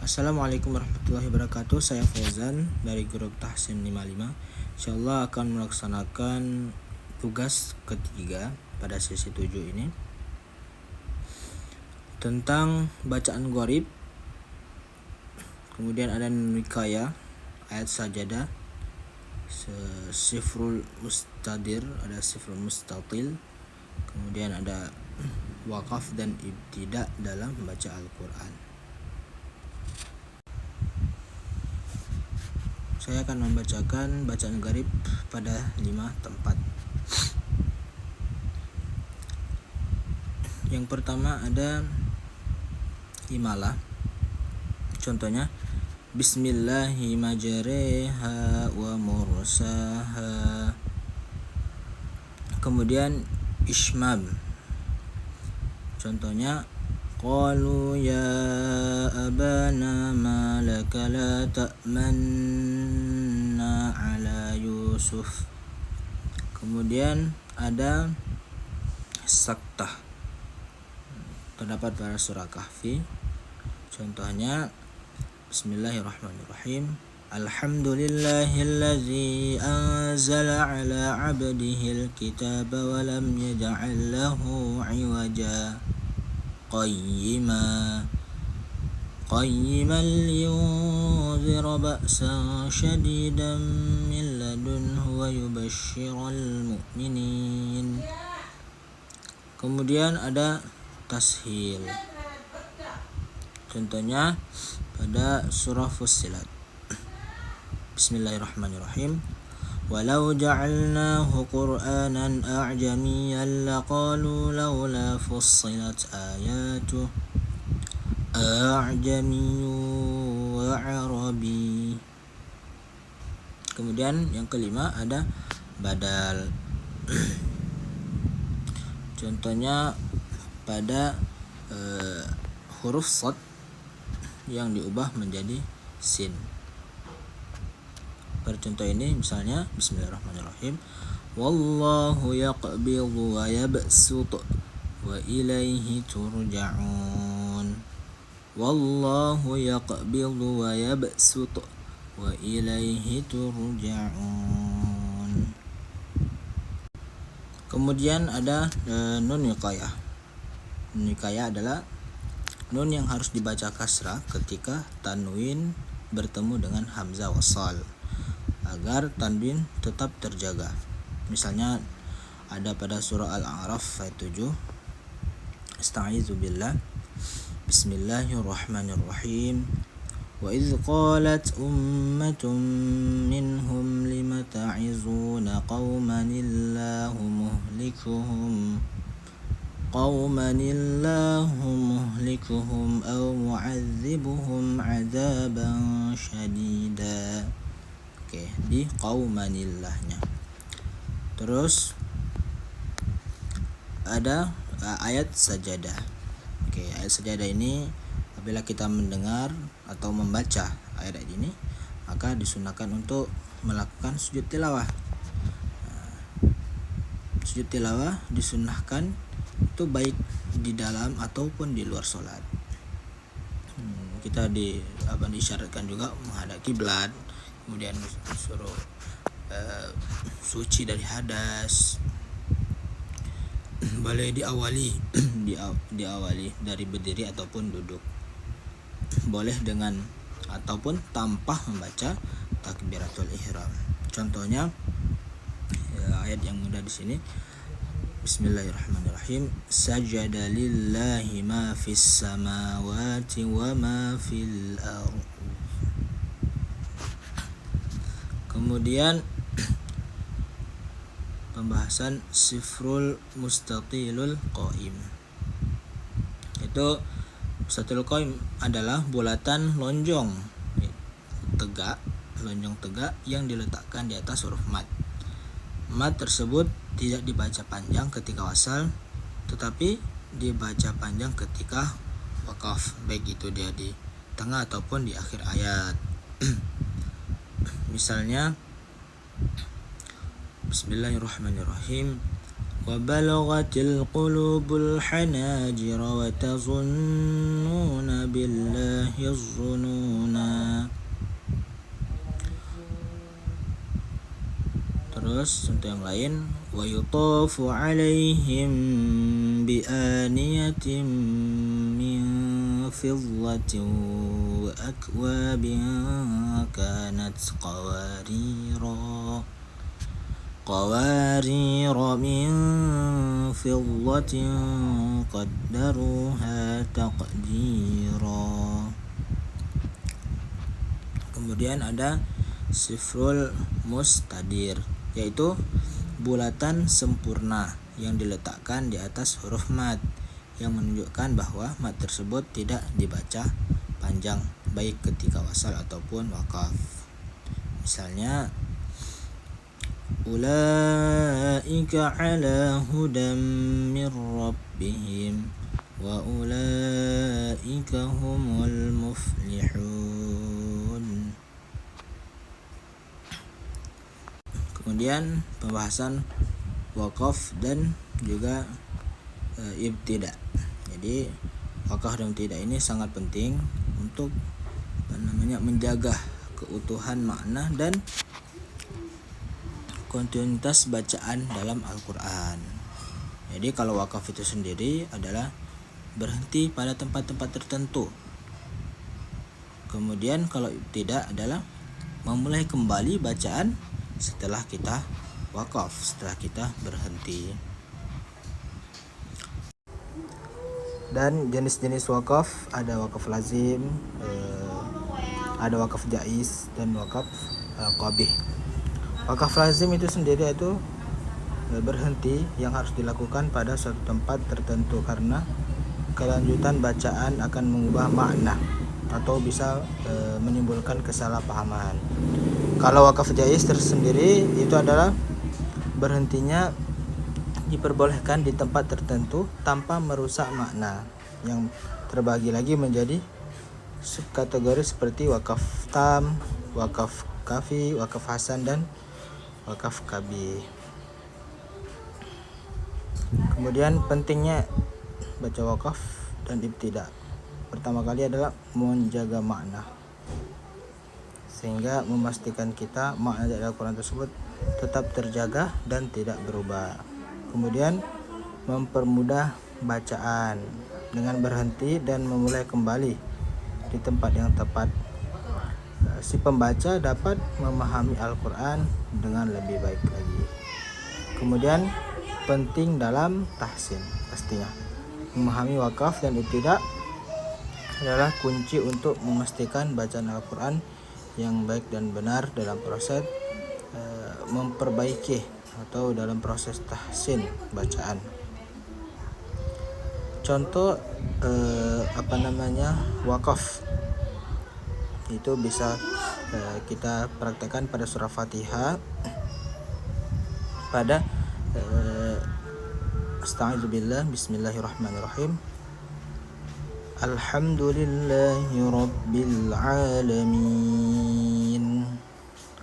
Assalamualaikum warahmatullahi wabarakatuh. Saya Fauzan dari grup Tahsin 55. Insyaallah akan melaksanakan tugas ketiga pada sesi 7 ini tentang bacaan gharib. Kemudian ada Nunikaya, ayat sajadah, sifrul mustadir, ada sifrul mustatil. Kemudian ada wakaf dan ibtida dalam membaca Al-Quran. Saya akan membacakan bacaan gharib pada 5 tempat. Yang pertama ada imalah. Contohnya Bismillahi majreha wa mursaha. Kemudian ismam. Contohnya qalu ya abana ma laka la ta'manna ala Yusuf. Kemudian ada saktah, terdapat pada surah Kahfi. Contohnya Bismillahirrahmanirrahim. Alhamdulillahillazi anzala ala 'abdihil kitaba wa lam yaj'al lahu 'iwaja qayyiman liyunzira ba'san shadidan min ladunhu wa yubashshiral mu'minin. Kemudian ada tashil. Contohnya pada surah Fussilat. Bismillahirrahmanirrahim. Walau ja'alnahu Qur'anan a'jamiyyan laqalu laula fussilat ayatuh a'jamiyyun wa 'arabi. Kemudian yang kelima ada badal. Contohnya pada huruf shad yang diubah menjadi sin. Pada contoh ini misalnya Bismillahirrahmanirrahim. Wallahu yaqbidu wa yabsutu wa ilaihi turja'un. Wallahu yaqbidu wa yabsutu wa ilaihi turja'un. Kemudian ada nun wiqayah. Nun wiqayah adalah nun yang harus dibaca kasrah ketika tanwin bertemu dengan hamzah wasal agar tanwin tetap terjaga. Misalnya ada pada surah Al-A'raf ayat 7. Asta'izu billah. Bismillahirrahmanirrahim. Wa idz qalat ummatun minhum lima ta'izuna qauman illahu muhlikuhum aw mu'adzibuhum 'adzaban syadida. Oke, di qaumanillahnya. Terus ada ayat sajadah. Oke, ayat sajadah ini apabila kita mendengar atau membaca ayat ini, maka disunahkan untuk melakukan sujud tilawah. Sujud tilawah disunahkan itu baik di dalam ataupun di luar sholat. Kita disyaratkan juga menghadap kiblat, kemudian suruh suci dari hadas. Boleh diawali dari berdiri ataupun duduk. Boleh dengan ataupun tanpa membaca takbiratul ihram. Contohnya ayat yang mudah di sini. Bismillahirrahmanirrahim. Sajada lillahi ma fis samawati wa ma fil ardh. Kemudian pembahasan sifrul mustatilul qaim. Itu mustatilul qaim adalah bulatan lonjong tegak yang diletakkan di atas huruf mad. Mad tersebut tidak dibaca panjang ketika wasal, tetapi dibaca panjang ketika wakaf, baik itu dia di tengah ataupun di akhir ayat. Misalnya Bismillahirrahmanirrahim. وبلغت القلوب الحناجر وتظنون بالله الظنونا. Terus contoh yang lain, wa yutafu alaihim bi aniyatin min fiddatin wa akwabin kanat qawarira min fiddatin qaddaruha taqdira. Kemudian ada sifrul mustadir, yaitu bulatan sempurna yang diletakkan di atas huruf mad, yang menunjukkan bahwa mad tersebut tidak dibaca panjang baik ketika wasal ataupun waqaf. Misalnya ulaika ala hudam mir rabbihim wa ulaika humul muflihun. Kemudian pembahasan waqaf dan juga ibtida. Jadi waqaf dan ibtida ini sangat penting untuk menjaga keutuhan makna dan kontinuitas bacaan dalam Al-Qur'an. Jadi kalau waqaf itu sendiri adalah berhenti pada tempat-tempat tertentu. Kemudian kalau ibtida adalah memulai kembali bacaan setelah kita waqaf, setelah kita berhenti. Dan jenis-jenis waqaf ada waqaf lazim, ada waqaf jaiz dan waqaf qabih. Waqaf lazim itu sendiri itu berhenti yang harus dilakukan pada suatu tempat tertentu karena kelanjutan bacaan akan mengubah makna atau bisa menimbulkan kesalahpahaman. Kalau waqaf jaiz tersendiri itu adalah berhentinya diperbolehkan di tempat tertentu tanpa merusak makna, yang terbagi lagi menjadi subkategori seperti waqaf tam, waqaf kafi, waqaf hasan dan waqaf kabih. Kemudian pentingnya baca waqaf dan ibtida. Pertama kali adalah menjaga makna, sehingga memastikan kita makna dari Al-Quran tersebut tetap terjaga dan tidak berubah. Kemudian mempermudah bacaan dengan berhenti dan memulai kembali di tempat yang tepat. Si pembaca dapat memahami Al-Quran dengan lebih baik lagi. Kemudian penting dalam tahsin, pastinya memahami waqaf dan ibtida adalah kunci untuk memastikan bacaan Al-Quran yang baik dan benar dalam proses memperbaiki atau dalam proses tahsin bacaan. Contoh waqaf itu bisa kita praktekkan pada surah Fatihah pada Astagfirullah, bismillahirrahmanirrahim. Alhamdulillahi rabbil alamin.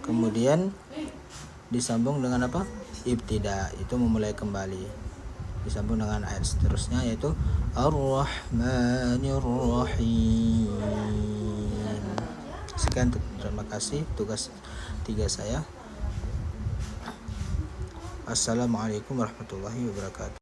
Kemudian disambung dengan apa? Ibtida, itu memulai kembali. Disambung dengan ayat seterusnya yaitu Ar-Rahmanir Rahim. Sekian, terima kasih tugas 3 saya. Assalamualaikum warahmatullahi wabarakatuh.